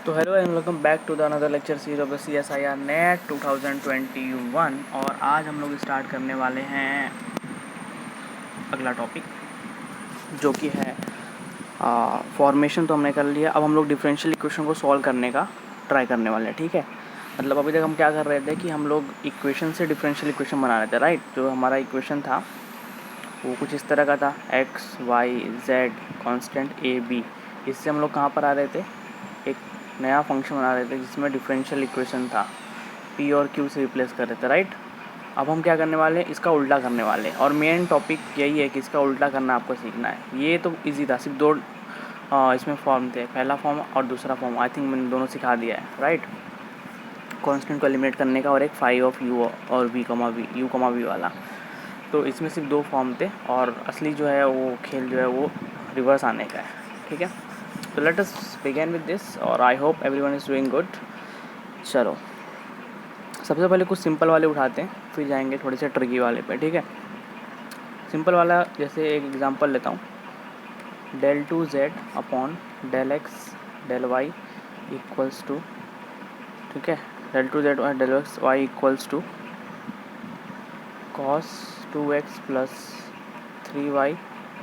तो hello and welcome back to the another lecture series of the CSIR NET 2021 और आज हम लोग स्टार्ट करने वाले हैं अगला टॉपिक जो कि है फॉर्मेशन। तो हमने कर लिया, अब हम लोग डिफरेंशियल इक्वेशन को सॉल्व करने का ट्राई करने वाले हैं। ठीक है, मतलब अभी तक हम क्या कर रहे थे कि हम लोग इक्वेशन से डिफरेंशियल इक्वेशन बना रहे थे, राइट। जो हमारा इक्वेशन था वो कुछ इस तरह का था, x y z constant a b. इससे हम लोग कहाँ पर आ रहे थे, एक नया फंक्शन बना रहे थे जिसमें डिफरेंशियल इक्वेशन था, पी और क्यू से रिप्लेस कर रहे थे, राइट। अब हम क्या करने वाले हैं, इसका उल्टा करने वाले हैं और मेन टॉपिक यही है कि इसका उल्टा करना आपको सीखना है। ये तो इजी था, सिर्फ दो इसमें फॉर्म थे, पहला फॉर्म और दूसरा फॉर्म। आई थिंक मैंने दोनों सिखा दिया है, राइट। कॉन्स्टेंट को एलिमिनेट करने का और एक फाई ऑफ यू और वी कमा वी, यू कमा वी वाला। तो इसमें सिर्फ दो फॉर्म थे और असली जो है वो खेल जो है वो रिवर्स आने का है, ठीक है। तो let us begin with this और I hope everyone is doing good. चलो सबसे पहले कुछ सिंपल वाले उठाते हैं, फिर जाएंगे थोड़े से ट्रिकी वाले पे, ठीक है। सिंपल वाला जैसे एक एग्जांपल लेता हूँ, del 2z अपॉन del x del y equals to, ठीक है, del 2z और del y equals to cos 2x plus 3y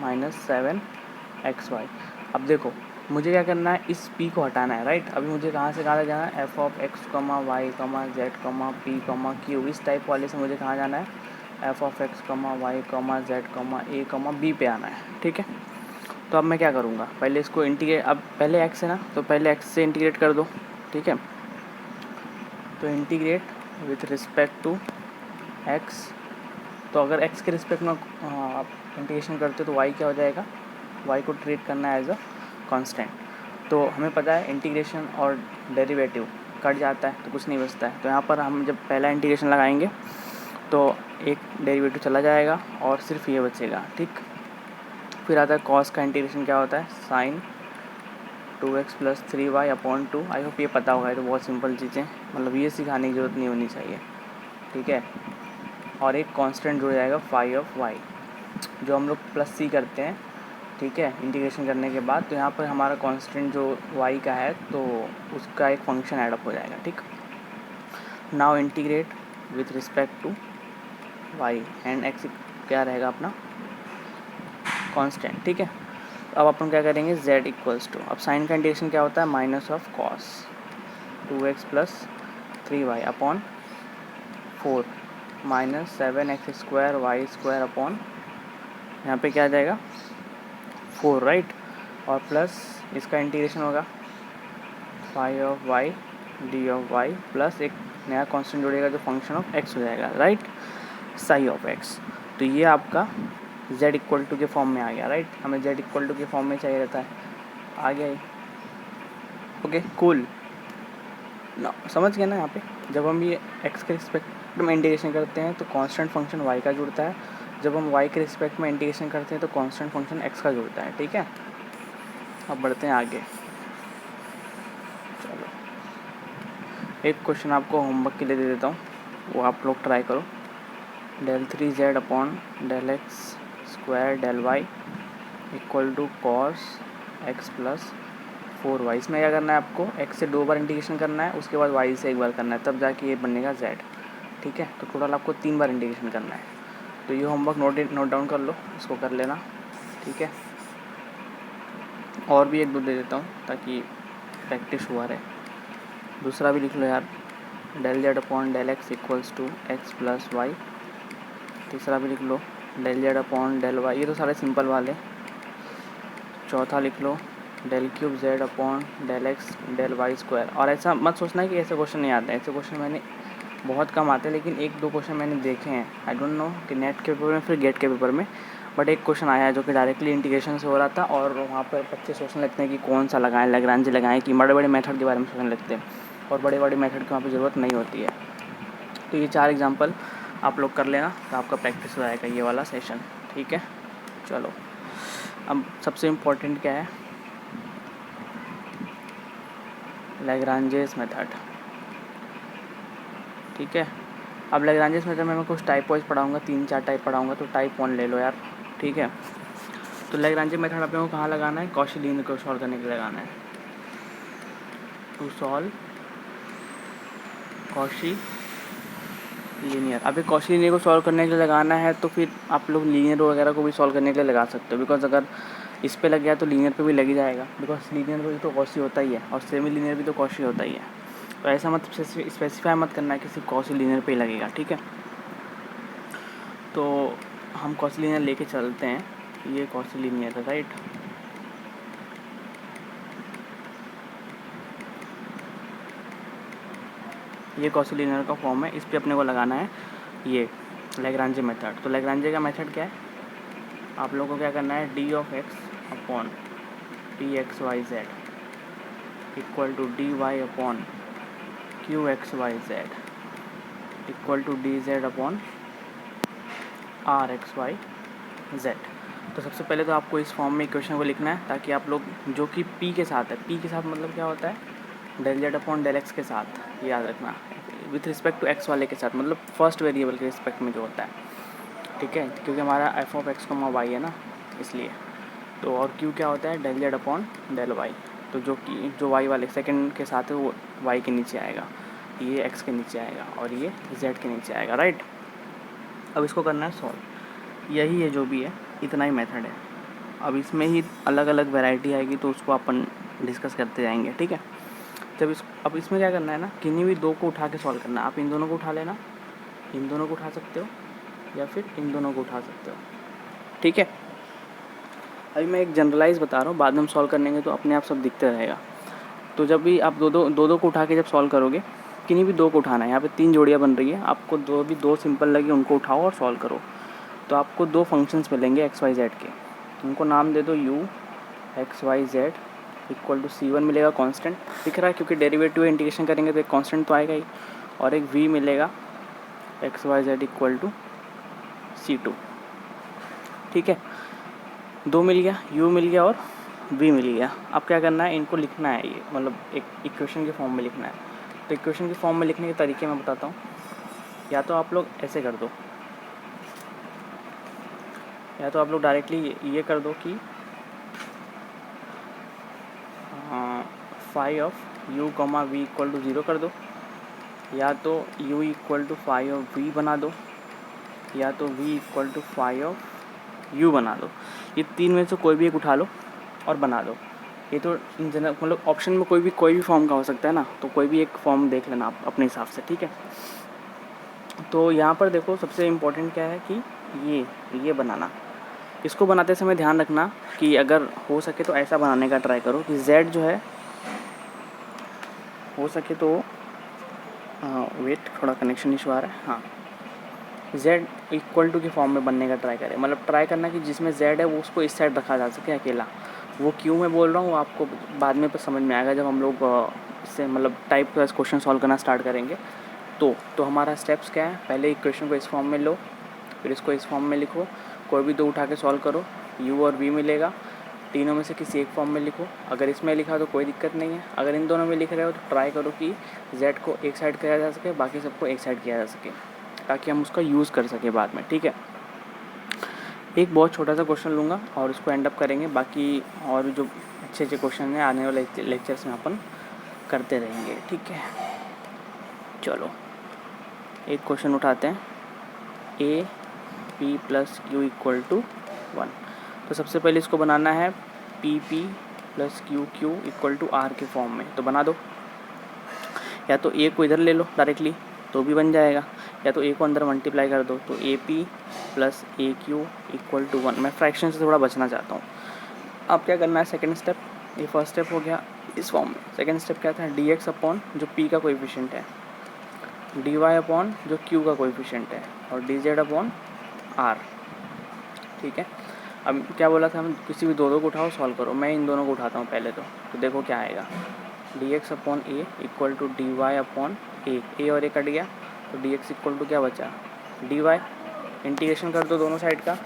minus 7xy। अब देखो मुझे क्या करना है, इस p को हटाना है, राइट। अभी मुझे कहाँ से कहाँ जाना है, f ऑफ x कमा वाई कमा जेड कमा पी कमा क्यू, इस टाइप वाले से मुझे कहाँ जाना है, f ऑफ x कमा वाई कमा जेड कमा ए कमा बी पे आना है, ठीक है। तो अब मैं क्या करूँगा, पहले इसको इंटीग्रेट, अब पहले x है ना, तो पहले x से इंटीग्रेट कर दो, ठीक है। तो integrate with respect to x, तो अगर x के रिस्पेक्ट में आप इंटीग्रेशन करते हो तो y क्या हो जाएगा, y को ट्रीट करना है एज अ कांस्टेंट। तो हमें पता है इंटीग्रेशन और डेरिवेटिव कट जाता है तो कुछ नहीं बचता है। तो यहाँ पर हम जब पहला इंटीग्रेशन लगाएंगे तो एक डेरिवेटिव चला जाएगा और सिर्फ ये बचेगा, ठीक। फिर आता है कॉस का इंटीग्रेशन, क्या होता है, sine 2x plus 3y upon 2। I hope ये पता होगा, ये तो बहुत सिंपल चीज़ें, मतलब ये सिखाने की ज़रूरत नहीं होनी चाहिए, ठीक है। और एक कांस्टेंट जुड़ जाएगा फाई ऑफ y, जो हम लोग प्लस सी करते हैं, ठीक है, इंटीग्रेशन करने के बाद। तो यहाँ पर हमारा कांस्टेंट जो y का है तो उसका एक फंक्शन ऐडअप हो जाएगा, ठीक। Now integrate with respect to y and x क्या रहेगा अपना कांस्टेंट, ठीक है। अब अपन क्या करेंगे, z इक्वल्स टू, अब साइन का इंटीग्रेशन क्या होता है, minus of cos 2x plus 3y upon 4 minus 7x square y square upon, यहाँ पे क्या आ जाएगा 4, राइट। और प्लस इसका इंटीग्रेशन होगा phi of y d of y plus एक नया कांस्टेंट जुड़ेगा जो फंक्शन ऑफ एक्स हो जाएगा, राइट, साई ऑफ एक्स। तो ये आपका z इक्वल टू के फॉर्म में आ गया, राइट। हमें z इक्वल टू के फॉर्म में चाहिए रहता है, आ गया ही, ओके कूल ना, समझ गए ना। यहाँ पे जब हम ये x के रिस्पेक्ट में इंटीग्रेशन करते हैं तो कांस्टेंट फंक्शन y का जुड़ता है, जब हम y के रिस्पेक्ट में इंटीग्रेशन करते हैं तो कांस्टेंट फंक्शन x का जुड़ता है, ठीक है। अब बढ़ते हैं आगे। चलो एक क्वेश्चन आपको होमवर्क के लिए दे देता हूँ, वो आप लोग ट्राई करो। del 3z upon del x square del y equal to cos x plus 4y। इसमें क्या करना है, आपको x से 2 बार इंटीग्रेशन करना है, उसके बाद y से 1 बार करना है, तब जाके ये बनेगा z, ठीक है। तो टोटल आपको 3 बार इंटीग्रेशन करना है। तो ये होमवर्क नोट डाउन कर लो, इसको कर लेना, ठीक है। और भी एक दो दे देता हूँ ताकि प्रैक्टिस हुआ रहे। दूसरा भी लिख लो यार, del z upon del x equals to x plus y. तीसरा भी लिख लो, del z upon del y, ये तो सारे सिंपल वाले। चौथा लिख लो del cube z upon del x del y square. और ऐसा मत सोचना है कि ऐसे क्वेश्चन नहीं आते हैं, ऐसे क्वेश्चन मैंने बहुत कम आते हैं, लेकिन एक दो क्वेश्चन मैंने देखे हैं, आई डोंट नो कि नेट के पेपर में फिर गेट के पेपर में, बट एक क्वेश्चन आया है जो कि डायरेक्टली इंटीग्रेशन से हो रहा था और वहाँ पर बच्चे सोचने लगते हैं कि कौन सा लगाएं, लैग्रांज लगाएं, कि बड़े बड़े मेथड के बारे में सोचने लगते हैं और बड़े बड़े मेथड की वहाँ पर ज़रूरत नहीं होती है। तो ये 4 एग्जाम्पल आप लोग कर लेना तो आपका प्रैक्टिस हो जाएगा ये वाला सेशन, ठीक है। चलो अब सबसे इम्पोर्टेंट क्या है, लैग्रांजेस मेथड, ठीक है। अब लैग्रांजेस मेथड में मैं कुछ टाइप वाइज पढ़ाऊँगा, 3-4 टाइप पढ़ाऊँगा, तो टाइप 1 ले लो यार, ठीक है। तो लैग्रांजे मेथड आप लोगों को कहाँ लगाना है, कॉची लीनियर को सॉल्व करने के लिए लगाना है। To solve Cauchy linear. अभी कॉशी लीनियर को सॉल्व करने के लिए लगाना है तो फिर आप लोग लीनियर वगैरह को भी सॉल्व करने के लिए लगा सकते हो, बिकॉज अगर इस पे लग गया तो लीनियर पे भी लग ही जाएगा, बिकॉज लीनियर भी तो कॉशी होता ही है और सेमी लीनियर भी तो कॉशी होता ही है। तो ऐसा मत स्पेसिफाई मत करना है कि सिर्फ कॉशी लीनियर पे ही लगेगा, ठीक है। तो हम कॉशी लीनियर लेके चलते हैं, ये कॉशी लीनियर है, राइट। ये कॉशी लीनियर का फॉर्म है, इस पे अपने को लगाना है ये लैग्रांजे मेथड। तो लैग्रांजे का मेथड क्या है, आप लोगों को क्या करना है, d of x upon P x y z equal to D Y upon Q x y z equal to d z upon R x y z. तो सबसे पहले तो आपको इस फॉर्म में इक्वेशन को लिखना है, ताकि आप लोग जो कि पी के साथ है, पी के साथ मतलब क्या होता है, del z upon del x के साथ, याद रखना, विथ रिस्पेक्ट टू एक्स वाले के साथ, मतलब फर्स्ट वेरिएबल के रिस्पेक्ट में जो होता है, ठीक है, क्योंकि हमारा एफ ऑफ एक्स को वाई है ना, इसलिए। तो और क्यू क्या होता है, del z upon del y. तो जो वाई वाले सेकंड के साथ है वो वाई के नीचे आएगा, ये एक्स के नीचे आएगा और ये जेड के नीचे आएगा, राइट। अब इसको करना है सॉल्व, यही है जो भी है, इतना ही मेथड है। अब इसमें ही अलग अलग वैरायटी आएगी तो उसको अपन डिस्कस करते जाएंगे, ठीक है। अब इसमें क्या करना है ना, किन्हीं भी दो को उठा के सॉल्व करना है। आप इन दोनों को उठा लेना, इन दोनों को उठा सकते हो या फिर इन दोनों को उठा सकते हो, ठीक है। अभी मैं एक जनरलाइज बता रहा हूँ, बाद में हम सॉल्व करेंगे तो अपने आप सब दिखते रहेगा। तो जब भी आप दो को उठा के जब सॉल्व करोगे, किन्हीं भी दो को उठाना है, यहाँ पे 3 जोड़ियाँ बन रही है, आपको दो सिंपल लगे उनको उठाओ और सॉल्व करो। तो आपको 2 फंक्शंस मिलेंगे एक्स वाई जेड के, उनको नाम दे दो u x y z equal to C1 मिलेगा, कांस्टेंट दिख रहा है क्योंकि डेरिवेटिव इंटीग्रेशन करेंगे तो एक कांस्टेंट तो आएगा ही, और एक V मिलेगा x y z equal to C2, ठीक है। 2 मिल गया, U मिल गया और V मिल गया। अब क्या करना है, इनको लिखना है, ये मतलब एक इक्वेशन के फॉर्म में लिखना है। तो इक्वेशन के फॉर्म में लिखने के तरीके मैं बताता हूँ, या तो आप लोग ऐसे कर दो, या तो आप लोग डायरेक्टली ये कर दो कि phi of u comma v equal to 0 कर दो, या तो u equal to phi of v बना दो, या तो v equal to phi of u बना दो। ये 3 में से कोई भी एक उठा लो और बना दो। ये तो इन जनरल मतलब ऑप्शन में कोई भी फॉर्म का हो सकता है ना, तो कोई भी एक फॉर्म देख लेना आप अपने हिसाब से, ठीक है। तो यहाँ पर देखो सबसे इम्पोर्टेंट क्या है कि ये बनाना, इसको बनाते समय ध्यान रखना कि अगर हो सके तो ऐसा बनाने का ट्राई करो कि z जो है हो सके तो वेट, थोड़ा कनेक्शन इशू आ रहा है, हाँ, z इक्वल टू के फॉर्म में बनने का ट्राई करें, मतलब ट्राई करना कि जिसमें z है वो उसको इस साइड रखा जा सके अकेला। वो क्यों मैं बोल रहा हूँ आपको बाद में पर समझ में आएगा जब हम लोग इससे मतलब टाइप क्वेश्चन सॉल्व करना स्टार्ट करेंगे। तो हमारा स्टेप्स क्या है, पहले इक्वेशन को इस फॉर्म में लो, फिर इसको इस फॉर्म में लिखो, कोई भी 2 उठा के सॉल्व करो, u और v मिलेगा, तीनों में से किसी एक फॉर्म में लिखो। अगर इसमें लिखा तो कोई दिक्कत नहीं है, अगर इन दोनों में लिख रहे हो तो ट्राई करो कि z को एक साइड किया जा सके, बाकी सबको एक साइड किया जा सके, ताकि हम उसका यूज़ कर सकें बाद में, ठीक है। एक बहुत छोटा सा क्वेश्चन लूँगा और उसको एंड अप करेंगे, बाकी और जो अच्छे क्वेश्चन हैं आने वाले लेक्चर्स में अपन करते रहेंगे, ठीक है। चलो एक क्वेश्चन उठाते हैं, a p plus Q equal to 1। तो सबसे पहले इसको बनाना है P P plus Q Q equal to R के फॉर्म में, तो बना दो। या तो ए को इधर ले लो डायरेक्टली तो भी बन जाएगा, या तो ए को अंदर मल्टीप्लाई कर दो, तो a p plus a q equal to 1। मैं फ्रैक्शन से थोड़ा बचना चाहता हूँ। अब क्या करना है, सेकेंड स्टेप, ये फर्स्ट स्टेप हो गया इस फॉर्म में। सेकेंड स्टेप क्या था, डी एक्स अपॉन जो पी का कोएफिशिएंट है, डी वाई अपॉन जो क्यू का कोएफिशिएंट है, और डी जेड अपॉन आर, ठीक है। अब क्या बोला था, हम किसी भी दो को उठाओ सॉल्व करो। मैं इन दोनों को उठाता हूँ पहले तो देखो क्या आएगा, D X upon A equal to D Y upon A और ए कट गया, तो डी एक्स इक्वल टू क्या बचा, डी वाई। इंटीग्रेशन कर दो दोनों साइड का,